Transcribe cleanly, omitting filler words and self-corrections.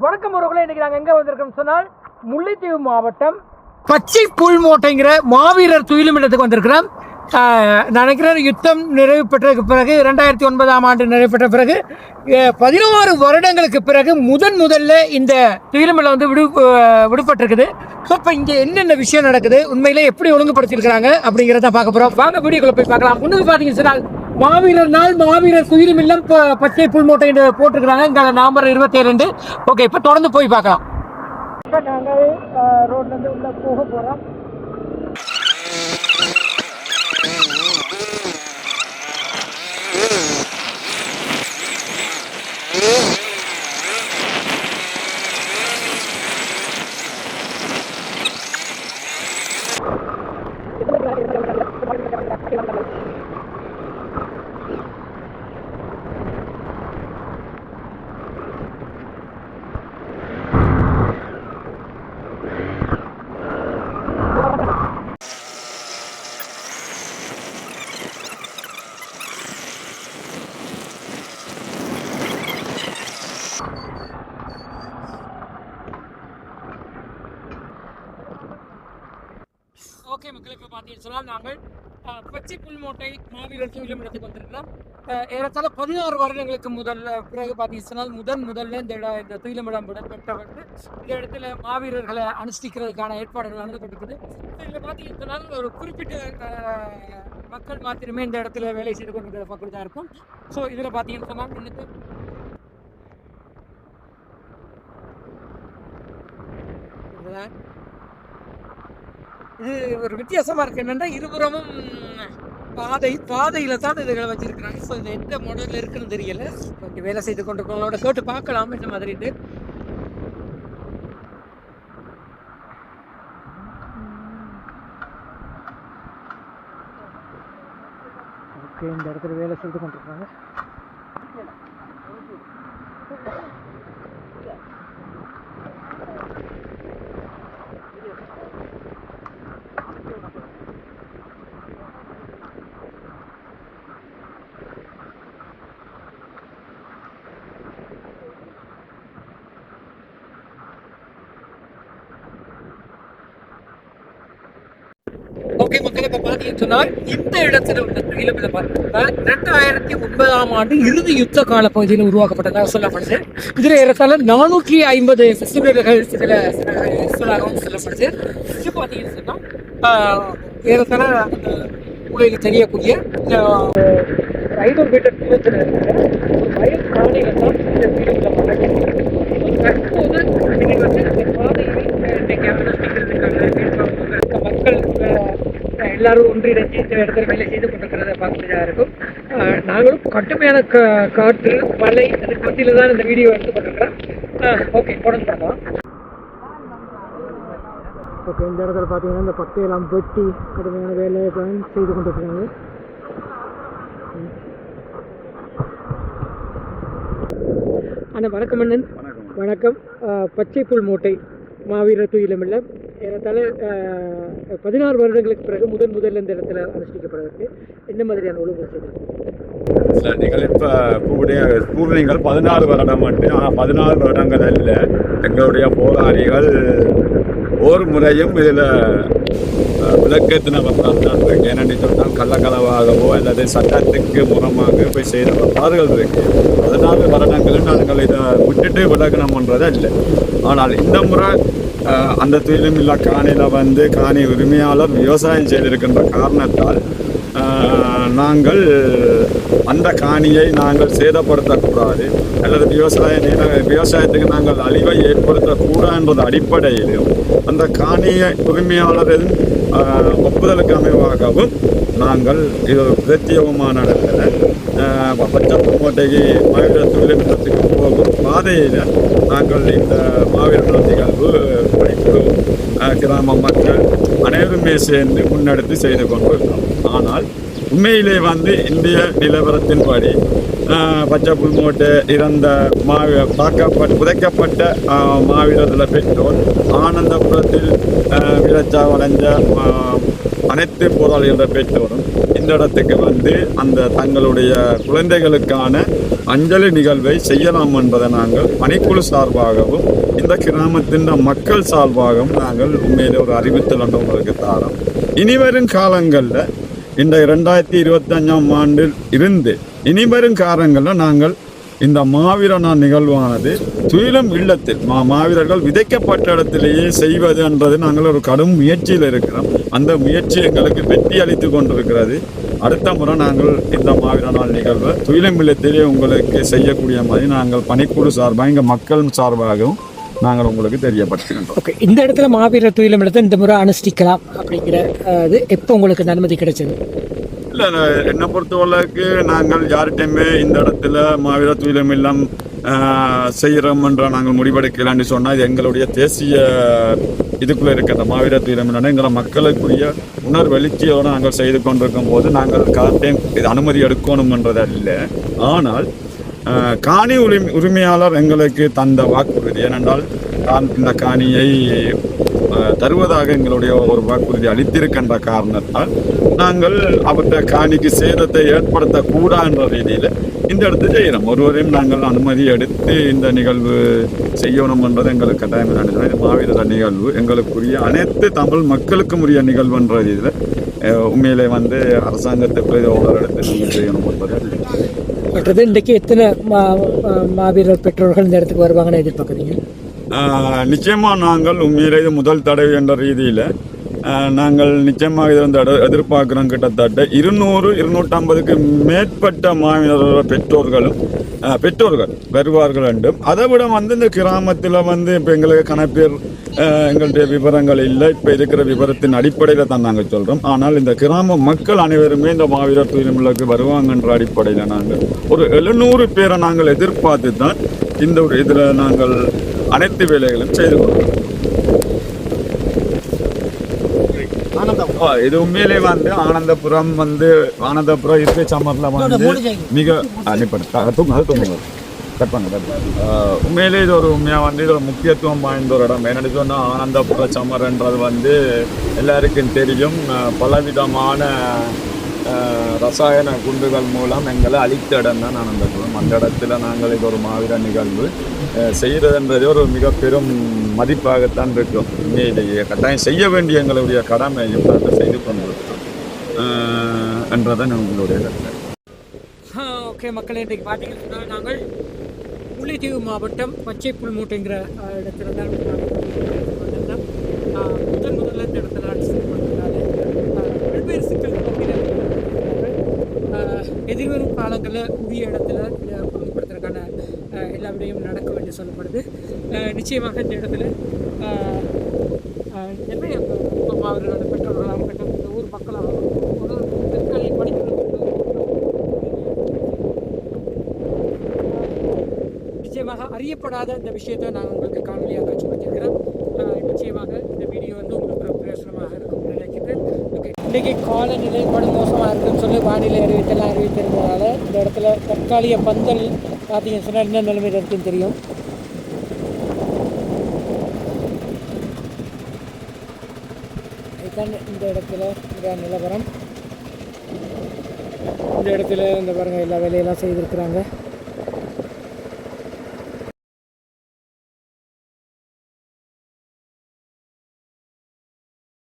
வணக்கம் உறவுகளே, இன்னைக்கு நாங்கள் எங்கே வந்திருக்கோம்னு சொன்னால் முல்லைத்தீவு மாவட்டம் பச்சை புல்மோட்டைங்கிற மாவீரர் துயிலுமிடத்துக்கு வந்திருக்கிறோம். நினைக்கிறேன் யுத்தம் நிறைவு பெற்றதுக்கு பிறகு 2009ஆம் ஆண்டு நிறைவு பெற்ற பிறகு 16 வருடங்களுக்கு பிறகு முதல்ல இந்த துயிலுமிடம் வந்து விடுபட்டிருக்குது. ஸோ இப்போ இங்கே என்னென்ன விஷயம் நடக்குது, உண்மையிலே எப்படி ஒழுங்குபடுத்தியிருக்கிறாங்க அப்படிங்கிறத பார்க்க போகிறோம். வாங்க வீடியோக்குள்ள போய் பார்க்கலாம். முன்னுக்கு பார்த்தீங்கன்னு சொன்னால் மாவீரர் நாள் மாவீரர் துயிலுமில்லம் பச்சை புல்மோட்டை போட்டிருக்கிறாங்க. இங்கே நவம்பர் 22. ஓகே, இப்போ தொடர்ந்து போய் பார்க்கலாம். இப்போ நாங்கள் ரோட்லேருந்து உள்ள போக போகிறோம். ஓகே மக்கள், இப்போ பார்த்தீங்கன்னு சொன்னால் நாங்கள் பச்சை புல்மோட்டை மாவீரர் துயிலுமிடத்துக்கு வந்திருக்கிறோம். ஏறத்தாழ 16 வருடங்களுக்கு பிறகு பார்த்தீங்கன்னு சொன்னால் முதல்ல இந்த துயிலுமிடம் விடப்பட்டவர்கள் இந்த இடத்துல மாவீரர்களை அனுஷ்டிக்கிறதுக்கான ஏற்பாடுகள் நடந்துகிட்டு. இதில் பார்த்தீங்கன்னு சொன்னால் ஒரு குறிப்பிட்ட மக்கள் மாத்திரமே இந்த இடத்துல வேலை செய்து கொண்டிருக்கிற மக்கள் தான் இருக்கும். ஸோ இதில் பார்த்தீங்கன்னு சொன்னால் இன்னும் இது ஒரு வித்தியாசமாக இருக்குது. என்னென்னா இருபுறமும் பாதையில் தான் இதுகளை வச்சுருக்கிறாங்க. ஸோ இது எந்த மாடலில் இருக்குன்னு தெரியல. கொஞ்சம் வேலை செய்து கொண்டிருக்கவங்களோட கேட்டு பார்க்கலாம் இந்த மாதிரிட்டு. ஓகே, இந்த இடத்துல வேலை செய்து கொண்டிருக்காங்க. ஓகே மக்கள், இப்போ பார்த்தீங்கன்னு சொன்னால் இந்த இடத்துல உள்ள துயிலுமில்லம் பார்த்தீங்கன்னா 2009ஆம் ஆண்டு இறுதி யுத்த கால பகுதியில் உருவாக்கப்பட்டதாக சொல்லப்படுது. இதில் ஏறத்தாழ 450 ஃபெஸ்டிவல்கள் சொல்லப்படுது. இது பார்த்தீங்கன்னு சொன்னால் ஏறத்தாழ உலகில் தெரியக்கூடிய 500 மீட்டர் தூரத்தில் இருக்கிற ஒரு வயல் காணியில் தான் இந்த துயிலுமில்லம் அமைக்கப்பட்டது. தற்போது நீங்கள் வந்து இந்த பாதையில் இன்றைக்கு அனுஷ்டிக்கிறதுக்கான மக்கள் எல்லாரும் ஒன்றிணைஞ்சு இந்த இடத்துல வேலை செய்து கொண்டிருக்கிறத பார்க்கக்கூடியதாக இருக்கும். நாங்களும் கடுமையான காற்று மழை அதுக்கு மத்தியில் தான் இந்த வீடியோ எடுத்து கொண்டிருக்கிறோம். ஓகே, தொடர்ந்து பார்க்கலாம். ஓகே, இந்த இடத்துல பார்த்தீங்கன்னா இந்த பக்கையெல்லாம் வெட்டி கடுமையான வேலையை செய்து கொண்டிருக்கிறாங்க. அண்ணா வணக்கம். அண்ணன் வணக்கம். பச்சை புல்மோட்டை மாவீரர் துயிலுமில்லம் ஏறத்தாழ 16 வருடங்களுக்கு பிறகு முதல்ல இந்த இடத்துல அனுஷ்டிக்கப்படுவதற்கு என்ன மாதிரியான ஒழுங்கு செய்திருக்கோம்? நீங்கள் இப்போ பூர்வீங்கள் 16 வருடம் மட்டும். ஆனால் 16 வருடங்கள் அல்ல. எங்களுடைய போராளிகள் ஒவ்வொரு முறையும் இதில் விளக்கத்தினவர் தான் இருக்கு. ஏனென்று சொன்னால் கள்ளக்களவாகவோ அல்லது சட்டத்துக்கு முறமாக போய் செய்த வரலாறுகள் இருக்கு. 16 வருடங்களில் நாங்கள் இதை விட்டுட்டு விலகணும்ன்றது இல்லை. ஆனால் இந்த முறை அந்த துயிலுமில்ல காணியில் வந்து காணி உரிமையாளர் விவசாயம் செய்திருக்கின்ற காரணத்தால் நாங்கள் அந்த காணியை நாங்கள் சேதப்படுத்தக்கூடாது அல்லது விவசாயத்துக்கு நாங்கள் அழிவை ஏற்படுத்தக்கூடாதுன்ற அடிப்படையிலும் அந்த காணியை உரிமையாளரின் ஒப்புதலுக்கு அமைவாகவும் நாங்கள் இது பிரத்யேகமான இடத்துல பச்சை புல்மோட்டைக்கு மாவீரர் துயிலுமில்லத்துக்கு போகும் பாதையில் நாங்கள் இந்த மாவீரர் நிகழ்வு படிப்பு கிராம மக்கள் அனைவருமே சேர்ந்து முன்னெடுத்து செய்து கொண்டிருக்கிறோம். ஆனால் உண்மையிலே வந்து இந்திய நிலவரத்தின்படி பச்சை புல்மோட்டை இறந்த புதைக்கப்பட்ட மாவீரர்களை பெற்றோர் ஆனந்தபுரத்தில் விளைச்சா வளைஞ்ச அனைத்து போராளிகள பெற்றோரும் இந்த இடத்துக்கு வந்து அந்த தங்களுடைய குழந்தைகளுக்கான அஞ்சலி நிகழ்வை செய்யலாம் என்பதை நாங்கள் பணிக்குழு சார்பாகவும் இந்த கிராமத்தின் மக்கள் சார்பாகவும் நாங்கள் உண்மையிலே ஒரு அறிவித்தல் ஒன்று உங்களுக்கு தாரோம். இனிவரும் காலங்களில் இந்த 2025ஆம் ஆண்டில் இருந்து இனிவரும் காலங்களில் நாங்கள் இந்த மாவீர நாள் நிகழ்வானது துயிலும் இல்லத்தில் மாவீரர்கள் விதைக்கப்பட்ட இடத்திலேயே செய்வது என்றது நாங்கள் ஒரு கடும் முயற்சியில் இருக்கிறோம். அந்த முயற்சி எங்களுக்கு வெற்றி அளித்து கொண்டிருக்கிறது. அடுத்த முறை நாங்கள் இந்த மாவீர நாள் நிகழ்வை துயிலும் இல்லத்திலே உங்களுக்கு செய்யக்கூடிய மாதிரி நாங்கள் பணிக்குழு சார்பாக இங்கே மக்கள் சார்பாகவும் நாங்கள் உங்களுக்கு தெரியப்படுத்துகின்றோம். ஓகே, இந்த இடத்துல மாவீரர் துயிலும் இடத்தை இந்த முறை அனுஷ்டிக்கலாம் அப்படிங்கிற இது எப்போ உங்களுக்கு அனுமதி கிடைச்சது? இல்லை, என்னை பொறுத்தவரைக்கு நாங்கள் யார்கிட்டையுமே இந்த இடத்துல மாவீர துயிலும் இல்லம் செய்கிறோம்ன்ற நாங்கள் முடிவெடுக்கலான்னு சொன்னால் இது எங்களுடைய தேசிய இதுக்குள்ளே இருக்கிற மாவீர துயிலும் இல்லைன்னா எங்களை மக்களுக்குரிய உணர்வெழுச்சியோடு நாங்கள் செய்து கொண்டிருக்கும் போது நாங்கள் கார்டையும் இது அனுமதி எடுக்கணும்ன்றது இல்லை. ஆனால் காணி உரிமையாளர் எங்களுக்கு தந்த வாக்குறுதி, ஏனென்றால் தான் இந்த காணியை தருவதாக எங்களுடைய ஒரு வாக்குறுதி அளித்திருக்கின்ற காரணத்தால் நாங்கள் அவற்றை காணிக்கு சேதத்தை ஏற்படுத்தக்கூடாது என்ற ரீதியில் இந்த இடத்தை செய்கிறோம். ஒருவரையும் நாங்கள் அனுமதி எடுத்து இந்த நிகழ்வு செய்யணும் என்பது எங்களுக்கு கட்டாயம் நடந்தது. இது மாவீரர் நிகழ்வு எங்களுக்குரிய அனைத்து தமிழ் மக்களுக்கும் உரிய நிகழ்வு என்ற ரீதியில் உண்மையிலே வந்து அரசாங்கத்துக்கு ஒரு இடத்தை நீங்கள் செய்யணும் என்பது. மற்றது இன்றைக்கு எத்தனை மாவீரர் பெற்றோர்கள் இந்த இடத்துக்கு வருவாங்கன்னு எதிர்பார்க்குறீங்க? நிச்சயமாக நாங்கள் உண்மையிலே இது முதல் தடவை என்ற ரீதியில் நாங்கள் நிச்சயமாக இதை வந்து எதிர்பார்க்குறோம். கிட்டத்தட்ட 200-250க்கு மேற்பட்ட மாவீரர் பெற்றோர்கள் வருவார்கள் என்றும், அதை விட வந்து இந்த கிராமத்தில் வந்து இப்போ எங்களுக்கு கணப்பேர் எங்களுடைய விவரங்கள் இல்லை. இப்போ இருக்கிற விவரத்தின் அடிப்படையில் தான் நாங்கள் சொல்கிறோம். ஆனால் இந்த கிராம மக்கள் அனைவருமே இந்த மாவீரர் துயிலுமிழக்கு வருவாங்கன்ற அடிப்படையில் நாங்கள் ஒரு 700 பேரை நாங்கள் எதிர்பார்த்து தான் இந்த ஒரு இதில் நாங்கள் அனைத்து வேலைகளும் செய்து கொள்கிறோம். இது உண்மையிலே வந்து ஆனந்தபுரம் இயற்கை சமரில் வந்து மிக உண்மையிலே இது ஒரு உண்மையாக வந்து இது ஒரு முக்கியத்துவம் வாய்ந்த ஒரு இடம். என்னென்னு சொன்னால் ஆனந்தபுர சமர்ன்றது வந்து எல்லாருக்கும் தெரியும். பலவிதமான ரசாயன குண்டுகள் மூலம் எங்களை அழித்த இடம் தான் ஆனந்தபுரம். அந்த இடத்துல நாங்கள் இது ஒரு மாவீர நிகழ்வு செய்கிறதுன்றது ஒரு மிக பெரும் மதிப்பாகத்தான் இருக்கும். உண்மையிலேயே கட்டாயம் செய்ய வேண்டிய எங்களுடைய கடமையும் நாங்கள் செய்து கொண்டிருக்கிறோம் என்றதான் உங்களுடைய கருத்து. ஓகே மக்களே, இன்றைக்கு பார்த்தீங்கன்னா நாங்கள் முல்லைத்தீவு மாவட்டம் பச்சை புல்மூட்டைங்கிற இடத்துல தான் முதல்ல இந்த இடத்துல பல்வேறு சிக்கல் எதிர்வரும் காலங்களில் உரிய இடத்துல இதை ஒழுங்குபடுத்துறதுக்கான எல்லா விடையும் நடக்கும் என்று சொல்லப்படுது. நிச்சயமாக இந்த இடத்துல நிறைய அவர்களோட பெற்றோர்களாக இருக்கட்டும், இந்த ஊர் மக்களாகவும் ஒரு தற்காலிக படிக்கிறது நிச்சயமாக அறியப்படாத இந்த விஷயத்தை நான் உங்களுக்கு காணொலியாக காட்சிப்படுத்தியிருக்கிறேன். நிச்சயமாக இந்த வீடியோ வந்து உங்களுக்கு பிரயோசனமாக இருக்கும் நினைக்கிறேன். ஓகே, இன்றைக்கி காலநிலை படு மோசமாக இருக்குன்னு சொல்லி வானிலை அறிவித்திருந்ததால் இந்த இடத்துல தற்காலிக பந்தல் பார்த்தீங்கன்னு சொன்னால் என்ன நிலைமையில் இருக்குன்னு தெரியும். இதுதான் இந்த இடத்துல நிலவரம். இந்த இடத்துல இந்த பாருங்கள் எல்லா வேலையெல்லாம் செய்திருக்கிறாங்க.